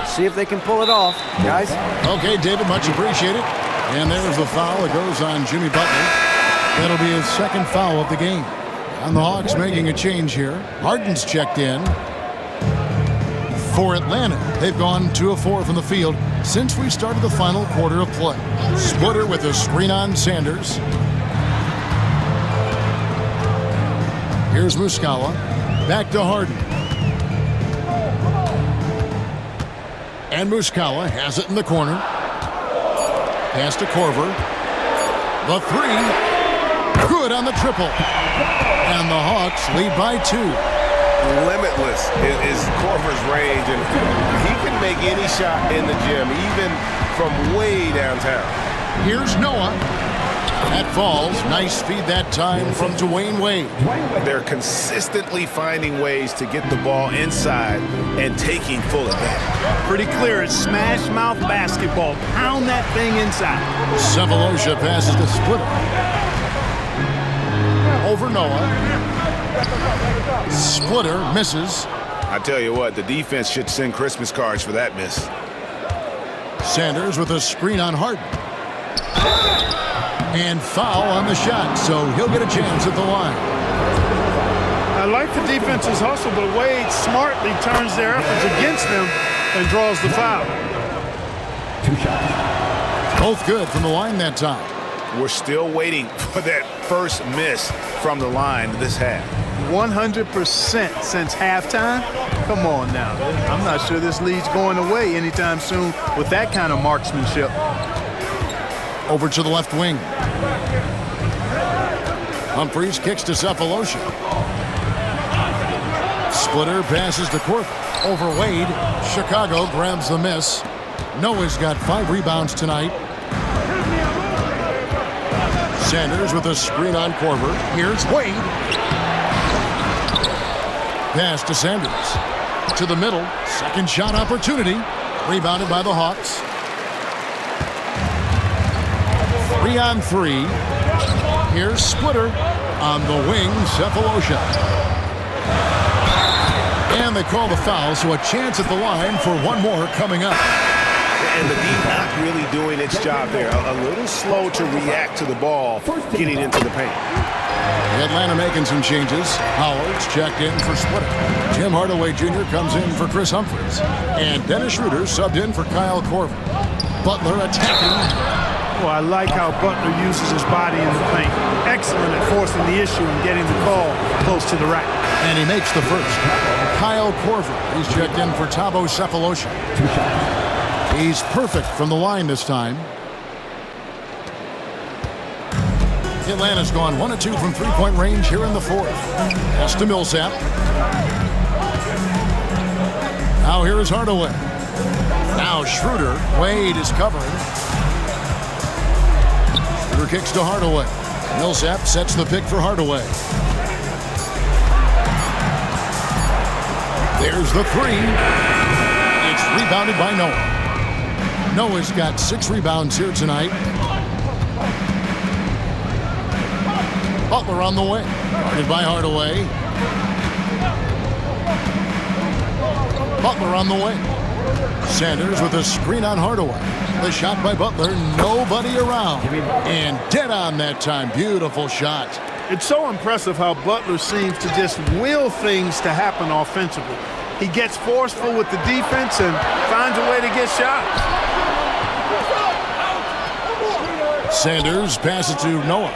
See if they can pull it off, guys. Okay, David, much appreciated. And there's the foul. It goes on Jimmy Butler. That'll be his second foul of the game. And the Hawks making a change here. Harden's checked in. For Atlanta, they've gone 2 of 4 from the field since we started the final quarter of play. Splitter with a screen on Sanders. Here's Muscala. Back to Harden. And Muscala has it in the corner. Pass to Corver. The 3. Good on the triple. And the Hawks lead by 2. Limitless is Corver's range, and he can make any shot in the gym, even from way downtown. Here's Noah. That falls. Nice feed that time from Dwayne Wade. They're consistently finding ways to get the ball inside and taking full advantage. Pretty clear. It's smash mouth basketball. Pound that thing inside. Cephalosha passes to Splitter. Over Noah. Splitter misses. I tell you what, the defense should send Christmas cards for that miss. Sanders with a screen on Harden. And foul on the shot, so he'll get a chance at the line. I like the defense's hustle, but Wade smartly turns their efforts against them and draws the foul. 2 shots. Both good from the line that time. We're still waiting for that first miss from the line this half. 100% since halftime? Come on now. I'm not sure this lead's going away anytime soon with that kind of marksmanship. Over to the left wing. Humphries kicks to Cephalosha. Splitter passes to Corver. Over Wade. Chicago grabs the miss. Noah's got 5 rebounds tonight. Sanders with a screen on Corver. Here's Wade. Pass to Sanders. To the middle. Second shot opportunity. Rebounded by the Hawks. 3 on 3. Here's Splitter on the wing, Cephalosha. And they call the foul, so a chance at the line for one more coming up. And the D not really doing its job there. A little slow to react to the ball getting into the paint. Atlanta making some changes. Howard's checked in for Splitter. Tim Hardaway Jr. comes in for Chris Humphries. And Dennis Schroeder subbed in for Kyle Korver. Butler attacking. Oh, I like how Butler uses his body in the paint. Excellent at forcing the issue and getting the call close to the rack. And he makes the first. Kyle Korver. He's checked in for Thabo Sefolosha. He's perfect from the line this time. Atlanta's gone 1 of 2 from three-point range here in the fourth. Pass to Millsap. Now here is Hardaway. Now Schroeder. Wade is covering. Schroeder kicks to Hardaway. Millsap sets the pick for Hardaway. There's the three. It's rebounded by Noah. Noah's got 6 rebounds here tonight. Butler on the wing. Guarded by Hardaway. Butler on the wing. Sanders with a screen on Hardaway. The shot by Butler. Nobody around. And dead on that time. Beautiful shot. It's so impressive how Butler seems to just will things to happen offensively. He gets forceful with the defense and finds a way to get shots. Sanders passes to Noah.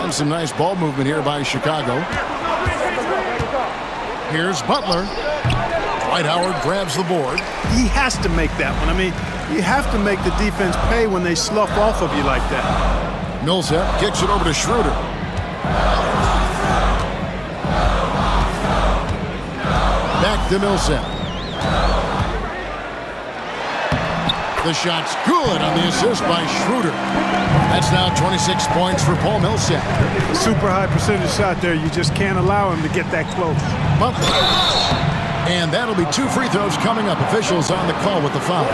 And some nice ball movement here by Chicago. Here's Butler. Dwight Howard grabs the board. He has to make that one. I mean, you have to make the defense pay when they slough off of you like that. Millsap kicks it over to Schroeder. Back to Millsap. The shot's good on the assist by Schroeder. That's now 26 points for Paul Millsap. A super high percentage shot there. You just can't allow him to get that close. Butler. And that'll be 2 free throws coming up. Officials on the call with the foul.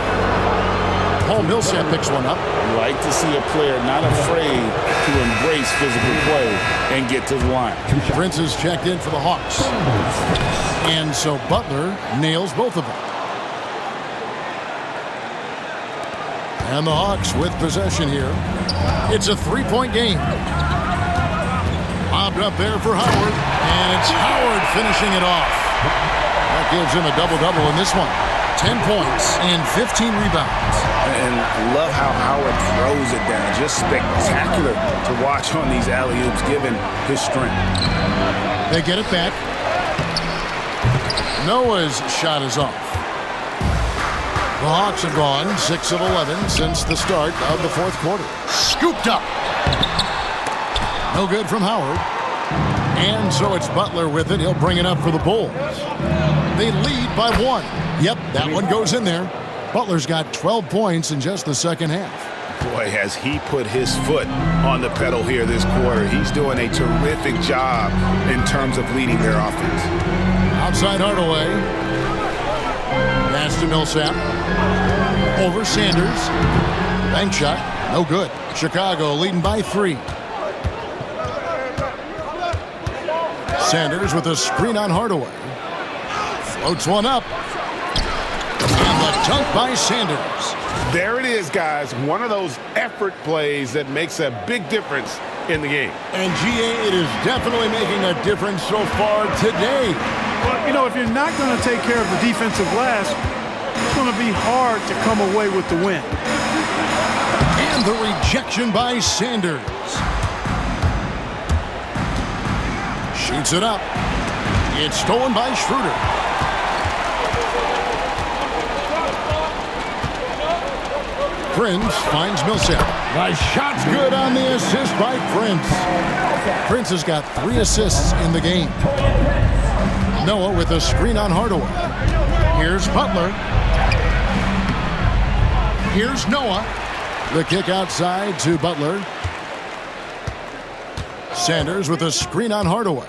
Paul Millsap picks one up. You like to see a player not afraid to embrace physical play and get to the line. Prince is checked in for the Hawks. And so Butler nails both of them. And the Hawks with possession here. It's a 3-point game. Bobbed up there for Howard. And it's Howard finishing it off. That gives him a double-double in this one. 10 points and 15 rebounds. And love how Howard throws it down. Just spectacular to watch on these alley-oops given his strength. They get it back. Noah's shot is off. The Hawks have gone 6 of 11 since the start of the fourth quarter. Scooped up. No good from Howard. And so it's Butler with it. He'll bring it up for the Bulls. They lead by 1. Yep, that one goes in there. Butler's got 12 points in just the second half. Boy, has he put his foot on the pedal here this quarter. He's doing a terrific job in terms of leading their offense. Outside Hardaway. Pass to Millsap. Over Sanders. Bank shot. No good. Chicago leading by 3. Sanders with a screen on Hardaway. Floats one up. And the dunk by Sanders. There it is, guys. One of those effort plays that makes a big difference in the game. And GA, it is definitely making a difference so far today. But, you know, if you're not going to take care of the defensive glass, it's going to be hard to come away with the win. And the rejection by Sanders. Shoots it up. It's stolen by Schroeder. Prince finds Millsap. The shot's good on the assist by Prince. Prince has got 3 assists in the game. Noah with a screen on Hardaway. Here's Butler. Here's Noah. The kick outside to Butler. Sanders with a screen on Hardaway.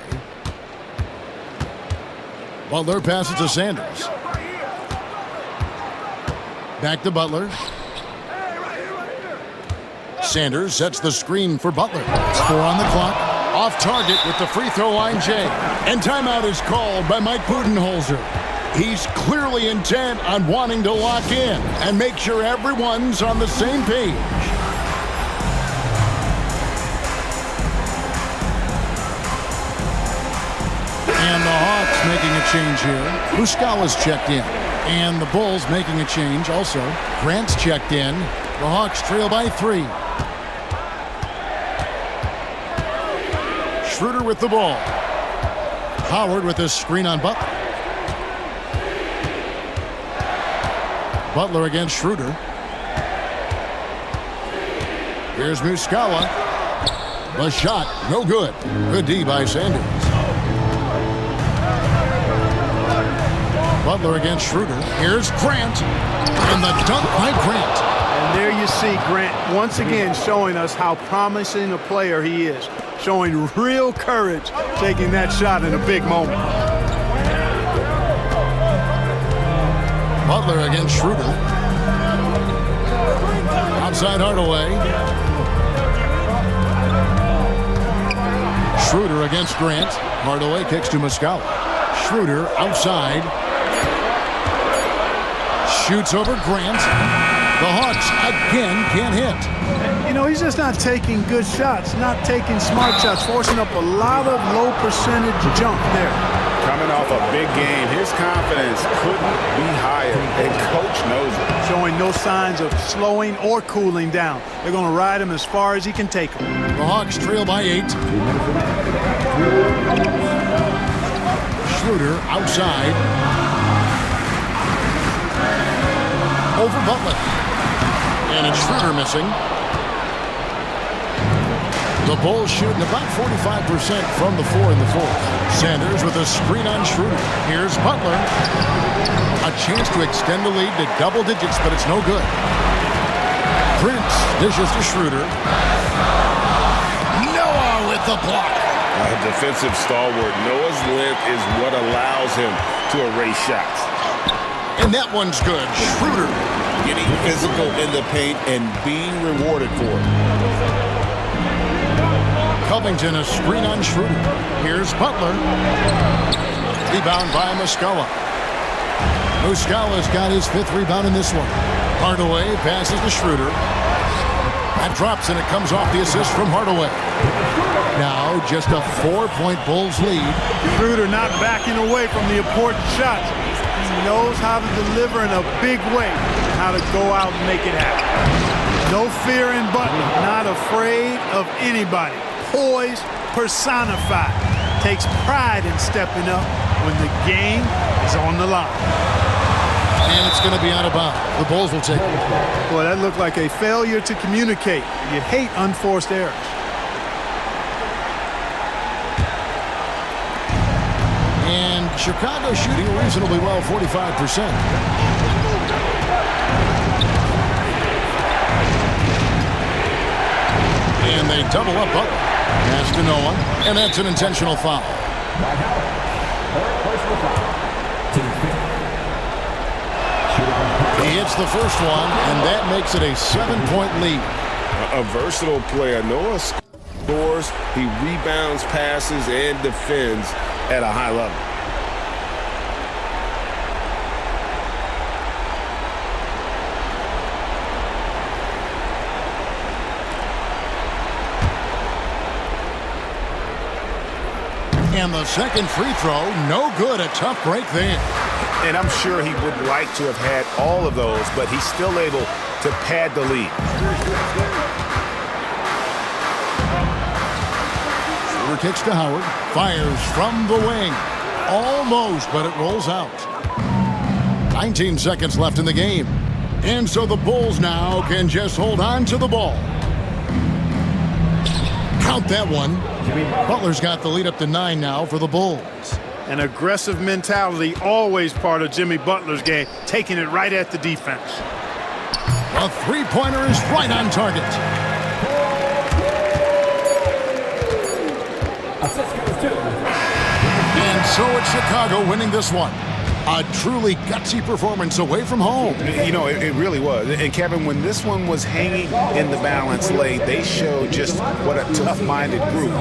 Butler passes to Sanders. Back to Butler. Sanders sets the screen for Butler. 4 on the clock. Off target with the free throw line, Jay. And timeout is called by Mike Budenholzer. He's clearly intent on wanting to lock in and make sure everyone's on the same page. And the Hawks making a change here. Muscala's checked in. And the Bulls making a change also. Grant's checked in. The Hawks trail by 3. Schroeder with the ball. Howard with his screen on Butler. Butler against Schroeder. Here's Muscala. The shot, no good. Good D by Sanders. Butler against Schroeder. Here's Grant. And the dunk by Grant. And there you see Grant once again showing us how promising a player he is. Showing real courage taking that shot in a big moment. Butler against Schroeder. Outside Hardaway. Schroeder against Grant. Hardaway kicks to Muscala. Schroeder outside. Shoots over Grant. The Hawks again can't hit. You know, he's just not taking good shots, not taking smart shots, forcing up a lot of low percentage jump there. Coming off a big game, his confidence couldn't be higher, and coach knows it. Showing no signs of slowing or cooling down. They're going to ride him as far as he can take him. The Hawks trail by 8. Schroeder outside. Over Butler. And it's Schroeder missing. The Bulls shooting about 45% from the 4 in the 4th. Sanders with a screen on Schroeder. Here's Butler. A chance to extend the lead to double digits, but it's no good. Prince dishes to Schroeder. Noah with the block. A defensive stalwart. Noah's length is what allows him to erase shots. And that one's good. Schroeder getting physical in the paint and being rewarded for it. Covington a screen on Schroeder. Here's Butler. Rebound by Muscala. Muscala's got his 5th rebound in this one. Hardaway passes to Schroeder. That drops and it comes off the assist from Hardaway. Now just a 4-point Bulls lead. Schroeder not backing away from the important shots. He knows how to deliver in a big way, how to go out and make it happen. No fear in Butler, not afraid of anybody. Poise personified. Takes pride in stepping up when the game is on the line. And it's going to be out of bounds. The Bulls will take it. Boy, that looked like a failure to communicate. You hate unforced errors. And Chicago shooting reasonably well, 45%. And they double up Butler. Pass to Noah, and that's an intentional foul. He hits the first one, and that makes it a 7-point lead. A versatile player. Noah scores, he rebounds, passes, and defends at a high level. And the second free throw, no good. A tough break there. And I'm sure he would like to have had all of those, but he's still able to pad the lead. Schroeder kicks to Howard. Fires from the wing. Almost, but it rolls out. 19 seconds left in the game. And so the Bulls now can just hold on to the ball. Count that one. Butler's got the lead up to 9 now for the Bulls. An aggressive mentality, always part of Jimmy Butler's game, taking it right at the defense. A three-pointer is right on target. And so it's Chicago winning this one. A truly gutsy performance away from home. You know, it really was. And Kevin, when this one was hanging in the balance late, they showed just what a tough-minded group.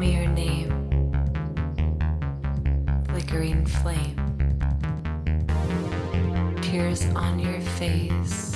me your name. Flickering flame. Tears on your face.